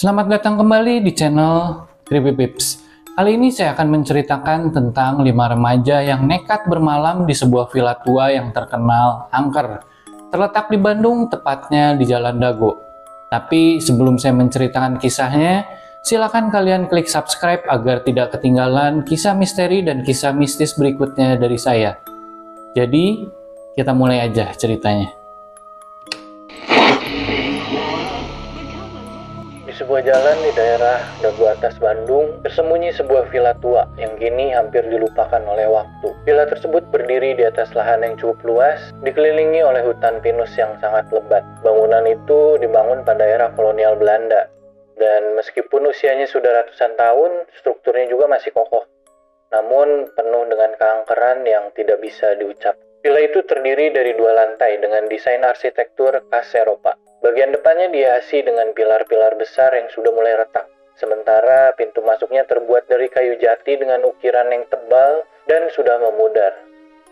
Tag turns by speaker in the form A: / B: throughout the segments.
A: Selamat datang kembali di channel Creepy Pips. Kali ini saya akan menceritakan tentang 5 remaja yang nekat bermalam di sebuah villa tua yang terkenal angker. Terletak di Bandung, tepatnya di Jalan Dago. Tapi sebelum saya menceritakan kisahnya, silakan kalian klik subscribe agar tidak ketinggalan kisah misteri dan kisah mistis berikutnya dari saya. Jadi, kita mulai aja ceritanya. Di sebuah jalan di daerah Dago Atas Bandung, tersembunyi sebuah villa tua yang kini hampir dilupakan oleh waktu. Villa tersebut berdiri di atas lahan yang cukup luas, dikelilingi oleh hutan pinus yang sangat lebat. Bangunan itu dibangun pada era kolonial Belanda, dan meskipun usianya sudah ratusan tahun, strukturnya juga masih kokoh. Namun penuh dengan keangkeran yang tidak bisa diucap. Villa itu terdiri dari 2 lantai dengan desain arsitektur khas Eropa. Bagian depannya dihiasi dengan pilar-pilar besar yang sudah mulai retak. Sementara pintu masuknya terbuat dari kayu jati dengan ukiran yang tebal dan sudah memudar.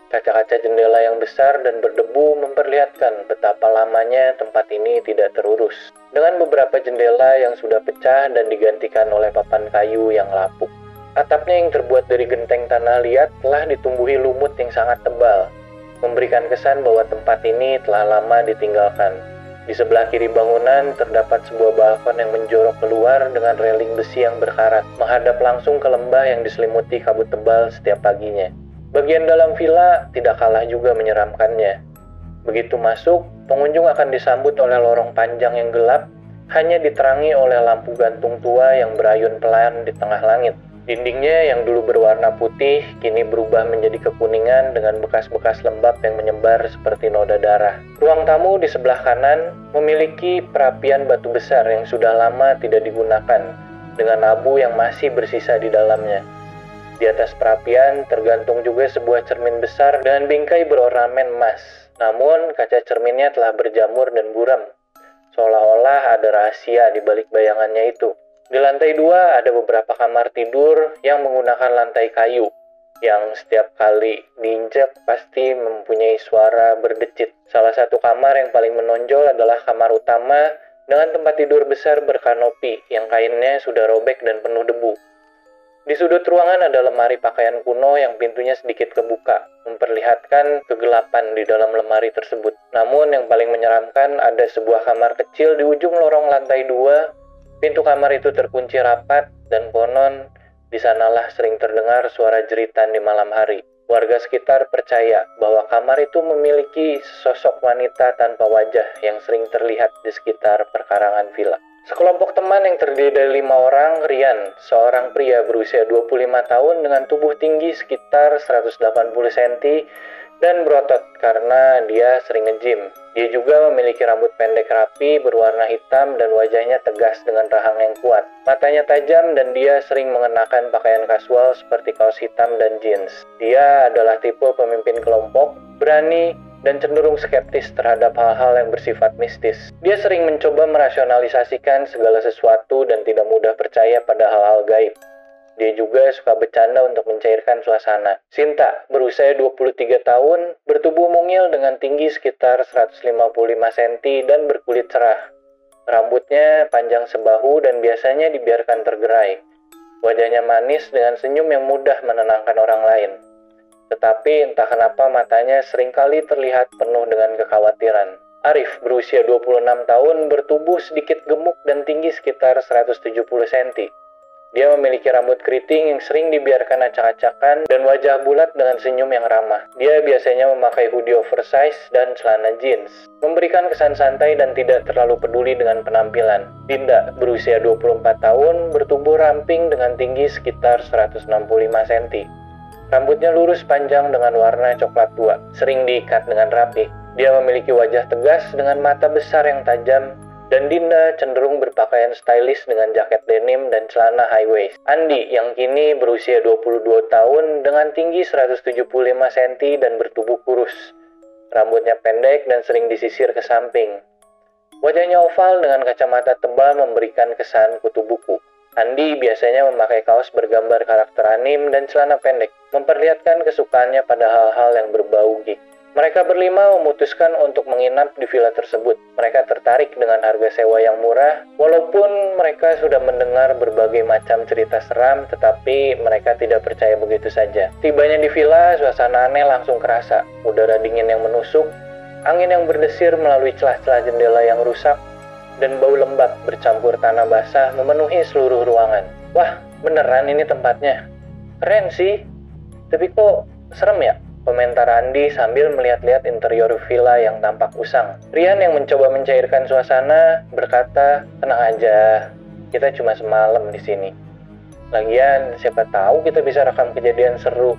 A: Kaca-kaca jendela yang besar dan berdebu memperlihatkan betapa lamanya tempat ini tidak terurus. Dengan beberapa jendela yang sudah pecah dan digantikan oleh papan kayu yang lapuk. Atapnya yang terbuat dari genteng tanah liat telah ditumbuhi lumut yang sangat tebal, memberikan kesan bahwa tempat ini telah lama ditinggalkan. Di sebelah kiri bangunan terdapat sebuah balkon yang menjorok keluar dengan reling besi yang berkarat, menghadap langsung ke lembah yang diselimuti kabut tebal setiap paginya. Bagian dalam villa tidak kalah juga menyeramkannya. Begitu masuk, pengunjung akan disambut oleh lorong panjang yang gelap, hanya diterangi oleh lampu gantung tua yang berayun pelan di tengah langit. Dindingnya yang dulu berwarna putih kini berubah menjadi kekuningan dengan bekas-bekas lembab yang menyebar seperti noda darah. Ruang tamu di sebelah kanan memiliki perapian batu besar yang sudah lama tidak digunakan, dengan abu yang masih bersisa di dalamnya. Di atas perapian tergantung juga sebuah cermin besar dengan bingkai berornamen emas. Namun kaca cerminnya telah berjamur dan buram, seolah-olah ada rahasia di balik bayangannya itu. Di lantai 2 ada beberapa kamar tidur yang menggunakan lantai kayu, yang setiap kali diinjak pasti mempunyai suara berdecit. Salah satu kamar yang paling menonjol adalah kamar utama dengan tempat tidur besar berkanopi yang kainnya sudah robek dan penuh debu. Di sudut ruangan ada lemari pakaian kuno yang pintunya sedikit kebuka, memperlihatkan kegelapan di dalam lemari tersebut. Namun yang paling menyeramkan ada sebuah kamar kecil di ujung lorong lantai 2. Pintu kamar itu terkunci rapat dan konon di sanalah sering terdengar suara jeritan di malam hari. Warga sekitar percaya bahwa kamar itu memiliki sosok wanita tanpa wajah yang sering terlihat di sekitar perkarangan villa. Sekelompok teman yang terdiri dari 5 orang, Rian, seorang pria berusia 25 tahun dengan tubuh tinggi sekitar 180 cm dan berotot karena dia sering nge-gym. Dia juga memiliki rambut pendek rapi berwarna hitam dan wajahnya tegas dengan rahang yang kuat. Matanya tajam dan dia sering mengenakan pakaian kasual seperti kaos hitam dan jeans. Dia adalah tipe pemimpin kelompok, berani, dan cenderung skeptis terhadap hal-hal yang bersifat mistis. Dia sering mencoba merasionalisasikan segala sesuatu dan tidak mudah percaya pada hal-hal gaib. Dia juga suka bercanda untuk mencairkan suasana. Sinta, berusia 23 tahun, bertubuh mungil dengan tinggi sekitar 155 cm dan berkulit cerah. Rambutnya panjang sebahu dan biasanya dibiarkan tergerai. Wajahnya manis dengan senyum yang mudah menenangkan orang lain. Tetapi entah kenapa matanya seringkali terlihat penuh dengan kekhawatiran. Arif, berusia 26 tahun, bertubuh sedikit gemuk dan tinggi sekitar 170 cm. Dia memiliki rambut keriting yang sering dibiarkan acak-acakan dan wajah bulat dengan senyum yang ramah. Dia biasanya memakai hoodie oversize dan celana jeans, memberikan kesan santai dan tidak terlalu peduli dengan penampilan. Dinda, berusia 24 tahun, bertubuh ramping dengan tinggi sekitar 165 cm. Rambutnya lurus panjang dengan warna coklat tua, sering diikat dengan rapi. Dia memiliki wajah tegas dengan mata besar yang tajam, dan Dinda cenderung berpakaian stylish dengan jaket denim dan celana high waist. Andi yang kini berusia 22 tahun dengan tinggi 175 cm dan bertubuh kurus. Rambutnya pendek dan sering disisir ke samping. Wajahnya oval dengan kacamata tebal memberikan kesan kutu buku. Andi biasanya memakai kaos bergambar karakter anime dan celana pendek, memperlihatkan kesukaannya pada hal-hal yang berbau geek. Mereka berlima memutuskan untuk menginap di villa tersebut. Mereka tertarik dengan harga sewa yang murah, walaupun mereka sudah mendengar berbagai macam cerita seram, tetapi mereka tidak percaya begitu saja. Tibanya di villa, suasana aneh langsung kerasa. Udara dingin yang menusuk, angin yang berdesir melalui celah-celah jendela yang rusak, dan bau lembab bercampur tanah basah memenuhi seluruh ruangan. Wah, beneran ini tempatnya. Keren sih, tapi kok serem ya? Komentar Andi sambil melihat-lihat interior villa yang tampak usang. Rian yang mencoba mencairkan suasana berkata, tenang aja, kita cuma semalam di sini. Lagian, siapa tahu kita bisa rekam kejadian seru.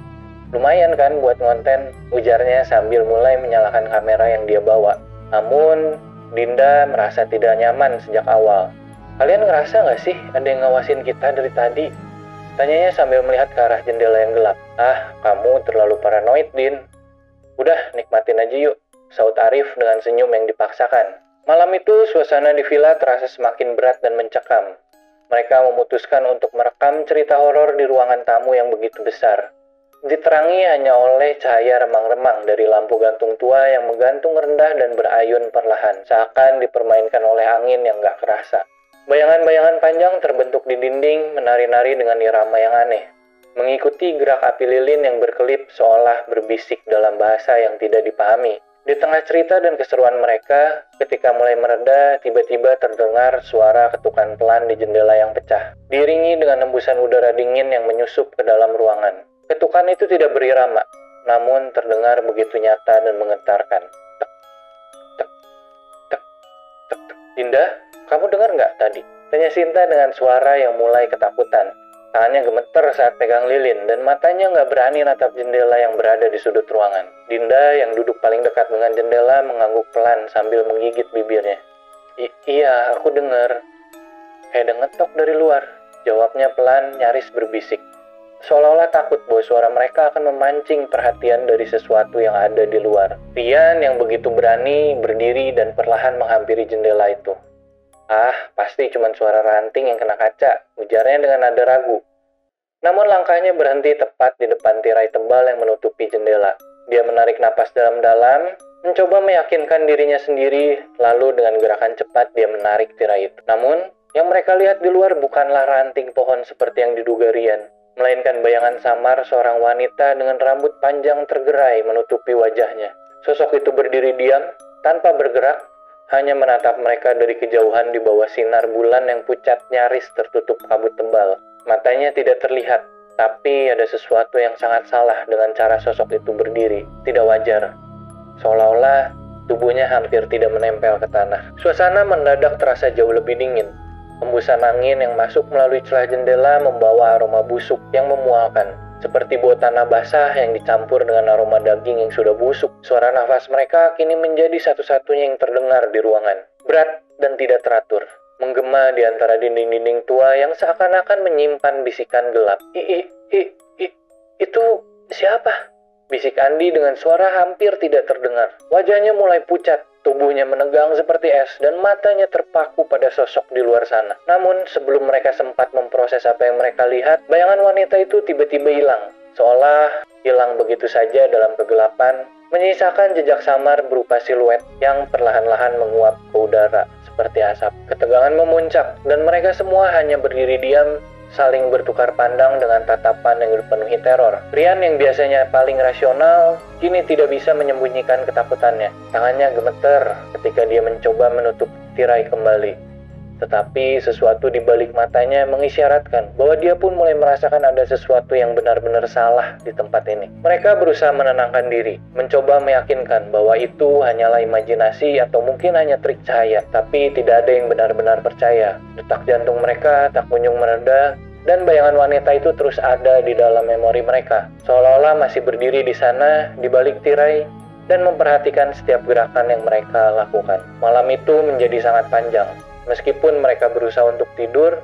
A: Lumayan kan buat ngonten, ujarnya sambil mulai menyalakan kamera yang dia bawa. Namun, Dinda merasa tidak nyaman sejak awal. Kalian ngerasa nggak sih ada yang ngawasin kita dari tadi? Tanyanya sambil melihat ke arah jendela yang gelap. Ah, kamu terlalu paranoid, Din. Udah, nikmatin aja yuk, saut Arif dengan senyum yang dipaksakan. Malam itu, suasana di villa terasa semakin berat dan mencekam. Mereka memutuskan untuk merekam cerita horor di ruangan tamu yang begitu besar. Diterangi hanya oleh cahaya remang-remang dari lampu gantung tua yang menggantung rendah dan berayun perlahan, seakan dipermainkan oleh angin yang gak kerasa. Bayangan-bayangan panjang terbentuk di dinding, menari-nari dengan irama yang aneh. Mengikuti gerak api lilin yang berkelip seolah berbisik dalam bahasa yang tidak dipahami. Di tengah cerita dan keseruan mereka, ketika mulai mereda, tiba-tiba terdengar suara ketukan pelan di jendela yang pecah, diiringi dengan hembusan udara dingin yang menyusup ke dalam ruangan. Ketukan itu tidak berirama, namun terdengar begitu nyata dan menggetarkan. Tek, tek, tek, tek, tek. Dinda? Kamu dengar nggak tadi? Tanya Sinta dengan suara yang mulai ketakutan. Tangannya gemeter saat pegang lilin dan matanya nggak berani natap jendela yang berada di sudut ruangan. Dinda yang duduk paling dekat dengan jendela mengangguk pelan sambil menggigit bibirnya. Iya, aku dengar. Kayak ada ngetok dari luar. Jawabnya pelan, nyaris berbisik. Seolah-olah takut bahwa suara mereka akan memancing perhatian dari sesuatu yang ada di luar. Rian yang begitu berani berdiri dan perlahan menghampiri jendela itu. Ah, pasti cuma suara ranting yang kena kaca, ujarnya dengan nada ragu. Namun langkahnya berhenti tepat di depan tirai tebal yang menutupi jendela. Dia menarik napas dalam-dalam, mencoba meyakinkan dirinya sendiri, lalu dengan gerakan cepat dia menarik tirai itu. Namun, yang mereka lihat di luar bukanlah ranting pohon seperti yang diduga Rian, melainkan bayangan samar seorang wanita dengan rambut panjang tergerai menutupi wajahnya. Sosok itu berdiri diam, tanpa bergerak, hanya menatap mereka dari kejauhan di bawah sinar bulan yang pucat nyaris tertutup kabut tebal. Matanya tidak terlihat, tapi ada sesuatu yang sangat salah dengan cara sosok itu berdiri. Tidak wajar. Seolah-olah tubuhnya hampir tidak menempel ke tanah. Suasana mendadak terasa jauh lebih dingin. Hembusan angin yang masuk melalui celah jendela membawa aroma busuk yang memualkan. Seperti bau tanah basah yang dicampur dengan aroma daging yang sudah busuk. Suara nafas mereka kini menjadi satu-satunya yang terdengar di ruangan. Berat dan tidak teratur. Menggema di antara dinding-dinding tua yang seakan-akan menyimpan bisikan gelap. Itu siapa? Bisik Andi dengan suara hampir tidak terdengar. Wajahnya mulai pucat. Tubuhnya menegang seperti es dan matanya terpaku pada sosok di luar sana. Namun sebelum mereka sempat memproses apa yang mereka lihat, bayangan wanita itu tiba-tiba hilang. Seolah hilang begitu saja dalam kegelapan, menyisakan jejak samar berupa siluet yang perlahan-lahan menguap ke udara seperti asap. Ketegangan memuncak dan mereka semua hanya berdiri diam, saling bertukar pandang dengan tatapan yang dipenuhi teror. Rian yang biasanya paling rasional, kini tidak bisa menyembunyikan ketakutannya. Tangannya gemeter ketika dia mencoba menutup tirai kembali. Tetapi sesuatu di balik matanya mengisyaratkan bahwa dia pun mulai merasakan ada sesuatu yang benar-benar salah di tempat ini. Mereka berusaha menenangkan diri, mencoba meyakinkan bahwa itu hanyalah imajinasi atau mungkin hanya trik cahaya. Tapi tidak ada yang benar-benar percaya. Detak jantung mereka tak kunjung mereda, dan bayangan wanita itu terus ada di dalam memori mereka. Seolah-olah masih berdiri di sana, di balik tirai, dan memperhatikan setiap gerakan yang mereka lakukan. Malam itu menjadi sangat panjang. Meskipun mereka berusaha untuk tidur,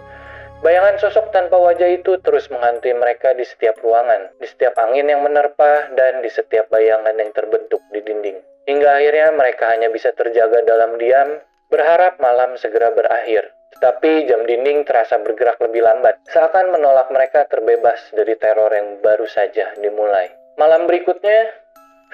A: bayangan sosok tanpa wajah itu terus menghantui mereka di setiap ruangan, di setiap angin yang menerpa, dan di setiap bayangan yang terbentuk di dinding. Hingga akhirnya mereka hanya bisa terjaga dalam diam, berharap malam segera berakhir. Tetapi jam dinding terasa bergerak lebih lambat, seakan menolak mereka terbebas dari teror yang baru saja dimulai. Malam berikutnya,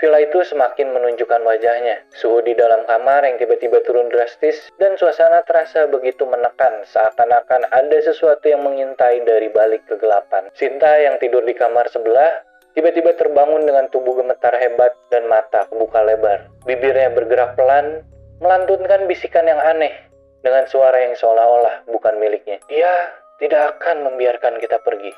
A: Villa itu semakin menunjukkan wajahnya. Suhu di dalam kamar yang tiba-tiba turun drastis, dan suasana terasa begitu menekan, seakan-akan ada sesuatu yang mengintai dari balik kegelapan. Sinta yang tidur di kamar sebelah, tiba-tiba terbangun dengan tubuh gemetar hebat dan mata kebuka lebar. Bibirnya bergerak pelan, melantunkan bisikan yang aneh, dengan suara yang seolah-olah bukan miliknya. Dia tidak akan membiarkan kita pergi.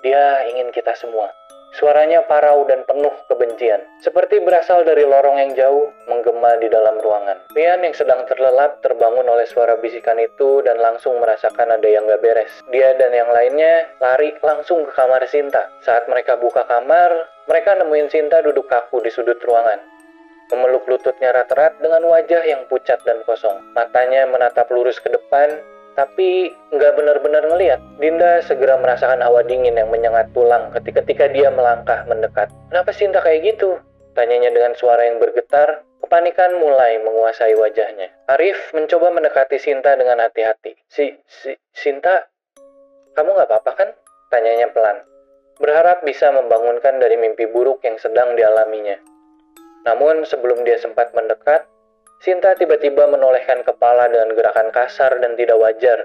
A: Dia ingin kita semua. Suaranya parau dan penuh kebencian, seperti berasal dari lorong yang jauh, menggema di dalam ruangan. Rian yang sedang terlelap terbangun oleh suara bisikan itu dan langsung merasakan ada yang gak beres. Dia dan yang lainnya lari langsung ke kamar Sinta. Saat mereka buka kamar, mereka nemuin Sinta duduk kaku di sudut ruangan, memeluk lututnya rat-rat dengan wajah yang pucat dan kosong. Matanya menatap lurus ke depan, tapi nggak benar-benar ngelihat. Dinda segera merasakan hawa dingin yang menyengat tulang ketika dia melangkah mendekat. Kenapa Sinta kayak gitu? Tanyanya dengan suara yang bergetar. Kepanikan mulai menguasai wajahnya. Arif mencoba mendekati Sinta dengan hati-hati. Sinta, kamu nggak apa-apa kan? Tanyanya pelan, berharap bisa membangunkan dari mimpi buruk yang sedang dialaminya. Namun sebelum dia sempat mendekat, Sinta tiba-tiba menolehkan kepala dengan gerakan kasar dan tidak wajar,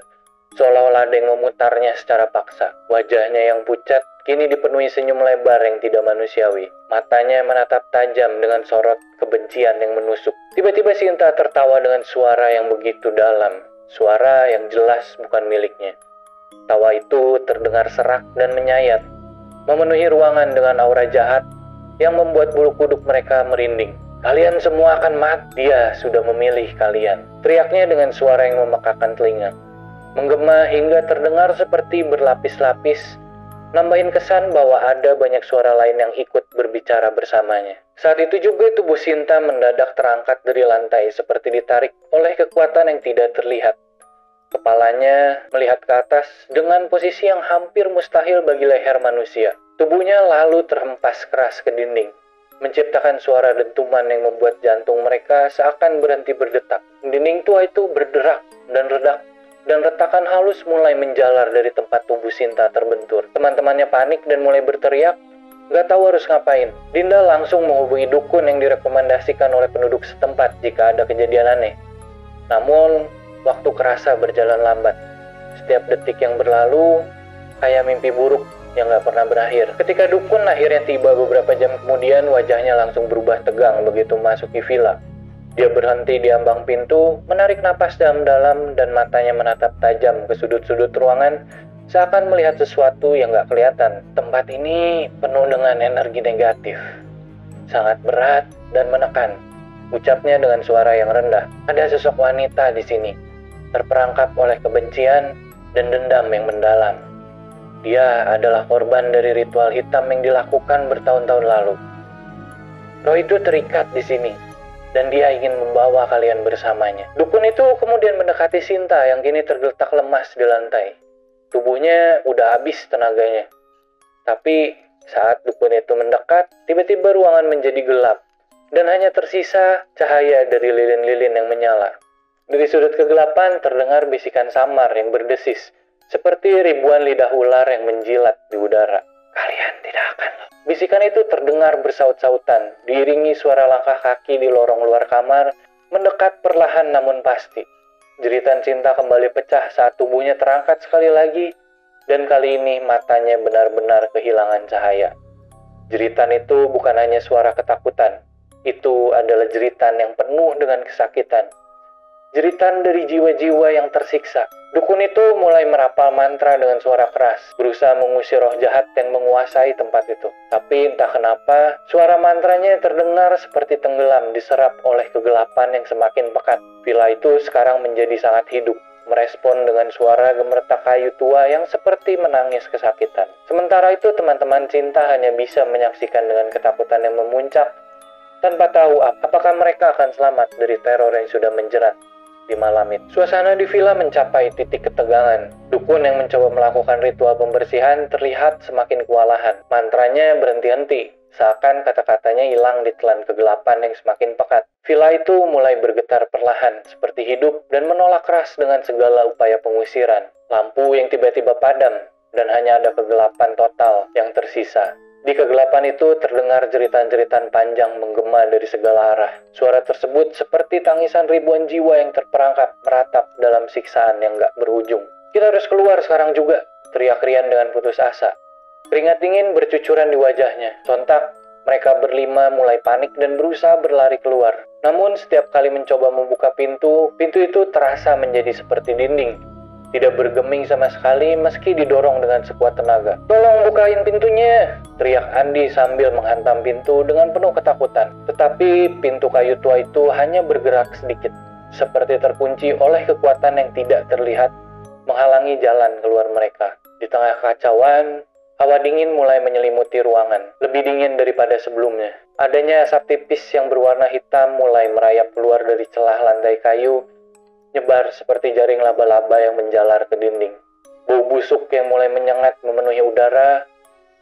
A: seolah-olah ada yang memutarnya secara paksa. Wajahnya yang pucat kini dipenuhi senyum lebar yang tidak manusiawi. Matanya menatap tajam dengan sorot kebencian yang menusuk. Tiba-tiba Sinta tertawa dengan suara yang begitu dalam, suara yang jelas bukan miliknya. Tawa itu terdengar serak dan menyayat, memenuhi ruangan dengan aura jahat yang membuat bulu kuduk mereka merinding. Kalian semua akan mati, dia sudah memilih kalian. Teriaknya dengan suara yang memekakan telinga, menggema hingga terdengar seperti berlapis-lapis, nambahin kesan bahwa ada banyak suara lain yang ikut berbicara bersamanya. Saat itu juga tubuh Sinta mendadak terangkat dari lantai seperti ditarik oleh kekuatan yang tidak terlihat. Kepalanya melihat ke atas dengan posisi yang hampir mustahil bagi leher manusia. Tubuhnya lalu terhempas keras ke dinding, menciptakan suara dentuman yang membuat jantung mereka seakan berhenti berdetak. Dinding tua itu berderak dan redak, dan retakan halus mulai menjalar dari tempat tubuh Sinta terbentur. Teman-temannya panik dan mulai berteriak, gak tahu harus ngapain. Dinda langsung menghubungi dukun yang direkomendasikan oleh penduduk setempat jika ada kejadian aneh. Namun, waktu kerasa berjalan lambat. Setiap detik yang berlalu, kayak mimpi buruk yang gak pernah berakhir. Ketika dukun akhirnya tiba beberapa jam kemudian, wajahnya langsung berubah tegang begitu masuki villa. Dia berhenti di ambang pintu, menarik napas dalam-dalam dan matanya menatap tajam ke sudut-sudut ruangan, seakan melihat sesuatu yang gak kelihatan. Tempat ini penuh dengan energi negatif, sangat berat dan menekan. Ucapnya dengan suara yang rendah. Ada sosok wanita di sini, terperangkap oleh kebencian dan dendam yang mendalam. Dia adalah korban dari ritual hitam yang dilakukan bertahun-tahun lalu. Roh itu terikat di sini, dan dia ingin membawa kalian bersamanya. Dukun itu kemudian mendekati Sinta yang kini tergeletak lemas di lantai. Tubuhnya udah habis tenaganya. Tapi saat dukun itu mendekat, tiba-tiba ruangan menjadi gelap, dan hanya tersisa cahaya dari lilin-lilin yang menyala. Dari sudut kegelapan terdengar bisikan samar yang berdesis, seperti ribuan lidah ular yang menjilat di udara. Kalian tidak akan. Bisikan itu terdengar bersaut-sautan, diiringi suara langkah kaki di lorong luar kamar, mendekat perlahan namun pasti. Jeritan Sinta kembali pecah saat tubuhnya terangkat sekali lagi, dan kali ini matanya benar-benar kehilangan cahaya. Jeritan itu bukan hanya suara ketakutan, itu adalah jeritan yang penuh dengan kesakitan. Jeritan dari jiwa-jiwa yang tersiksa. Dukun itu mulai merapal mantra dengan suara keras, berusaha mengusir roh jahat yang menguasai tempat itu. Tapi entah kenapa, suara mantranya terdengar seperti tenggelam diserap oleh kegelapan yang semakin pekat. Villa itu sekarang menjadi sangat hidup, merespon dengan suara gemertak kayu tua yang seperti menangis kesakitan. Sementara itu teman-teman Sinta hanya bisa menyaksikan dengan ketakutan yang memuncak, tanpa tahu apakah mereka akan selamat dari teror yang sudah menjerat di malam itu. Suasana di villa mencapai titik ketegangan. Dukun yang mencoba melakukan ritual pembersihan terlihat semakin kewalahan. Mantranya berhenti-henti, seakan kata-katanya hilang ditelan kegelapan yang semakin pekat. Villa itu mulai bergetar perlahan, seperti hidup dan menolak keras dengan segala upaya pengusiran. Lampu yang tiba-tiba padam, dan hanya ada kegelapan total yang tersisa. Di kegelapan itu terdengar jeritan-jeritan panjang menggema dari segala arah. Suara tersebut seperti tangisan ribuan jiwa yang terperangkap meratap dalam siksaan yang gak berujung. "Kita harus keluar sekarang juga," teriak Rian dengan putus asa. Keringat dingin bercucuran di wajahnya. Sontak, mereka berlima mulai panik dan berusaha berlari keluar. Namun setiap kali mencoba membuka pintu itu terasa menjadi seperti dinding. Tidak bergeming sama sekali meski didorong dengan sekuat tenaga. "Tolong bukain pintunya!" teriak Andi sambil menghantam pintu dengan penuh ketakutan. Tetapi pintu kayu tua itu hanya bergerak sedikit, seperti terkunci oleh kekuatan yang tidak terlihat, menghalangi jalan keluar mereka. Di tengah kekacauan, hawa dingin mulai menyelimuti ruangan, lebih dingin daripada sebelumnya. Adanya asap tipis yang berwarna hitam mulai merayap keluar dari celah lantai kayu, nyebar seperti jaring laba-laba yang menjalar ke dinding. Bau busuk yang mulai menyengat memenuhi udara,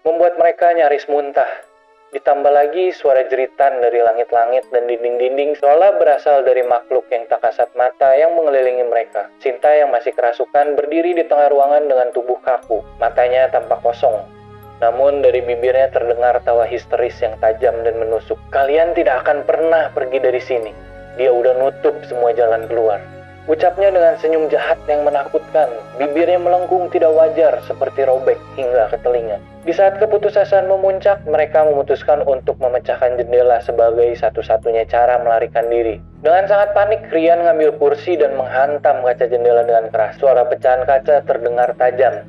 A: membuat mereka nyaris muntah. Ditambah lagi suara jeritan dari langit-langit dan dinding-dinding seolah berasal dari makhluk yang tak kasat mata yang mengelilingi mereka. Sinta yang masih kerasukan berdiri di tengah ruangan dengan tubuh kaku, matanya tampak kosong. Namun dari bibirnya terdengar tawa histeris yang tajam dan menusuk. "Kalian tidak akan pernah pergi dari sini. Dia udah nutup semua jalan keluar." Ucapnya dengan senyum jahat yang menakutkan. Bibirnya melengkung tidak wajar seperti robek hingga ke telinga. Di saat keputusasaan memuncak, mereka memutuskan untuk memecahkan jendela sebagai satu-satunya cara melarikan diri. Dengan sangat panik, Rian mengambil kursi dan menghantam kaca jendela dengan keras. Suara pecahan kaca terdengar tajam,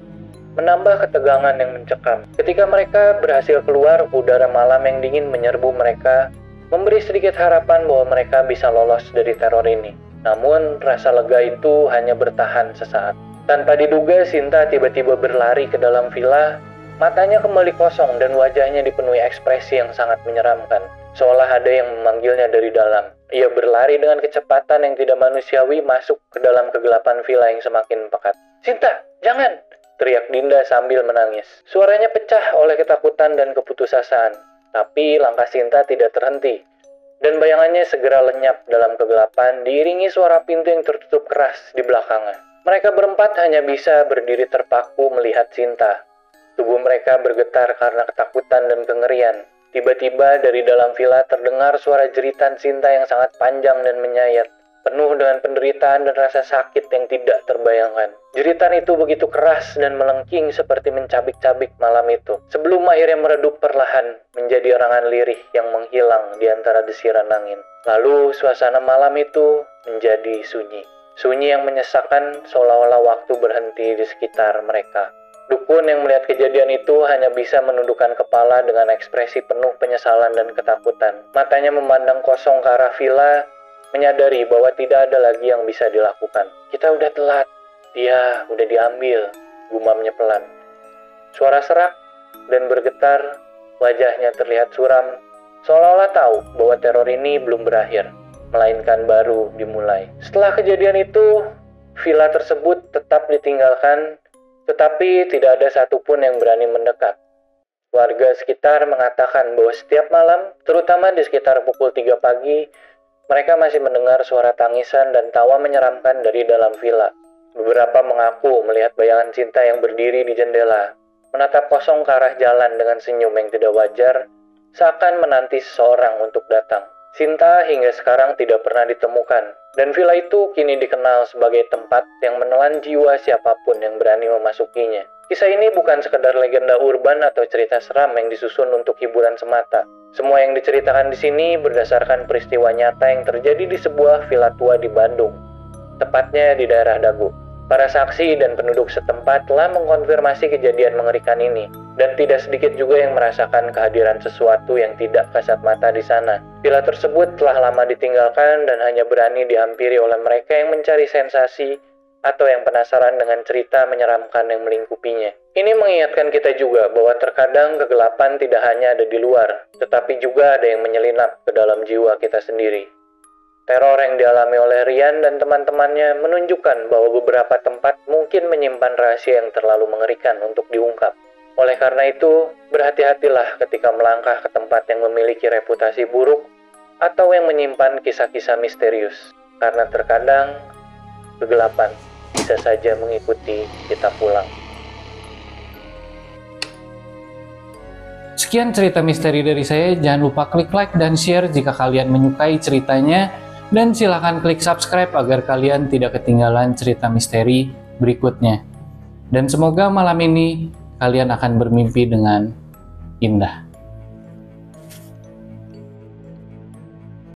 A: menambah ketegangan yang mencekam. Ketika mereka berhasil keluar, udara malam yang dingin menyerbu mereka, memberi sedikit harapan bahwa mereka bisa lolos dari teror ini. Namun, rasa lega itu hanya bertahan sesaat. Tanpa diduga, Sinta tiba-tiba berlari ke dalam villa. Matanya kembali kosong dan wajahnya dipenuhi ekspresi yang sangat menyeramkan. Seolah ada yang memanggilnya dari dalam. Ia berlari dengan kecepatan yang tidak manusiawi masuk ke dalam kegelapan villa yang semakin pekat. "Sinta, jangan!" teriak Dinda sambil menangis. Suaranya pecah oleh ketakutan dan keputusasaan. Tapi langkah Sinta tidak terhenti. Dan bayangannya segera lenyap dalam kegelapan, diiringi suara pintu yang tertutup keras di belakangnya. Mereka berempat hanya bisa berdiri terpaku melihat Sinta. Tubuh mereka bergetar karena ketakutan dan kengerian. Tiba-tiba dari dalam villa terdengar suara jeritan Sinta yang sangat panjang dan menyayat, penuh dengan penderitaan dan rasa sakit yang tidak terbayangkan. Jeritan itu begitu keras dan melengking seperti mencabik-cabik malam itu, sebelum akhirnya meredup perlahan menjadi erangan lirih yang menghilang di antara desiran angin. Lalu suasana malam itu menjadi sunyi. Sunyi yang menyesakkan seolah-olah waktu berhenti di sekitar mereka. Dukun yang melihat kejadian itu hanya bisa menundukkan kepala dengan ekspresi penuh penyesalan dan ketakutan. Matanya memandang kosong ke arah villa, menyadari bahwa tidak ada lagi yang bisa dilakukan. "Kita udah telat. Dia udah diambil," gumamnya pelan. Suara serak dan bergetar, wajahnya terlihat suram, seolah-olah tahu bahwa teror ini belum berakhir, melainkan baru dimulai. Setelah kejadian itu, villa tersebut tetap ditinggalkan, tetapi tidak ada satupun yang berani mendekat. Warga sekitar mengatakan bahwa setiap malam, terutama di sekitar pukul 3 pagi, mereka masih mendengar suara tangisan dan tawa menyeramkan dari dalam villa. Beberapa mengaku melihat bayangan Sinta yang berdiri di jendela, menatap kosong ke arah jalan dengan senyum yang tidak wajar, seakan menanti seseorang untuk datang. Sinta hingga sekarang tidak pernah ditemukan, dan villa itu kini dikenal sebagai tempat yang menelan jiwa siapapun yang berani memasukinya. Kisah ini bukan sekedar legenda urban atau cerita seram yang disusun untuk hiburan semata. Semua yang diceritakan di sini berdasarkan peristiwa nyata yang terjadi di sebuah villa tua di Bandung, tepatnya di daerah Dago. Para saksi dan penduduk setempat telah mengkonfirmasi kejadian mengerikan ini, dan tidak sedikit juga yang merasakan kehadiran sesuatu yang tidak kasat mata di sana. Villa tersebut telah lama ditinggalkan dan hanya berani dihampiri oleh mereka yang mencari sensasi atau yang penasaran dengan cerita menyeramkan yang melingkupinya. Ini mengingatkan kita juga bahwa terkadang kegelapan tidak hanya ada di luar, tetapi juga ada yang menyelinap ke dalam jiwa kita sendiri. Teror yang dialami oleh Rian dan teman-temannya menunjukkan bahwa beberapa tempat mungkin menyimpan rahasia yang terlalu mengerikan untuk diungkap. Oleh karena itu, berhati-hatilah ketika melangkah ke tempat yang memiliki reputasi buruk atau yang menyimpan kisah-kisah misterius, karena terkadang kegelapan bisa saja mengikuti kita pulang. Sekian cerita misteri dari saya. Jangan lupa klik like dan share jika kalian menyukai ceritanya. Dan silahkan klik subscribe agar kalian tidak ketinggalan cerita misteri berikutnya. Dan semoga malam ini kalian akan bermimpi dengan indah.